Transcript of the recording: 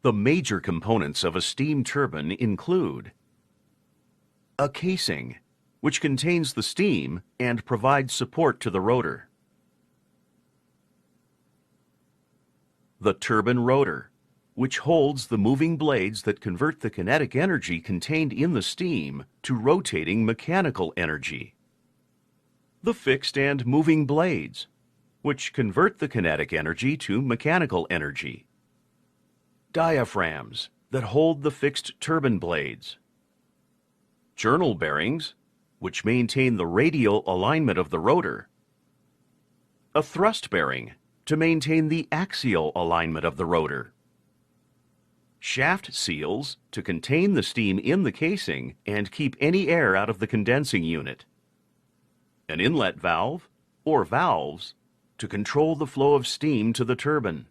The major components of a steam turbine include a casing, which contains the steam and provides support to the rotor. The turbine rotor, which holds the moving blades that convert the kinetic energy contained in the steam to rotating mechanical energy. The fixed and moving blades, which convert the kinetic energy to mechanical energy. Diaphragms that hold the fixed turbine blades. Journal bearings, which maintain the radial alignment of the rotor. A thrust bearing to maintain the axial alignment of the rotor. Shaft seals to contain the steam in the casing and keep any air out of the condensing unit. An inlet valve or valves to control the flow of steam to the turbine.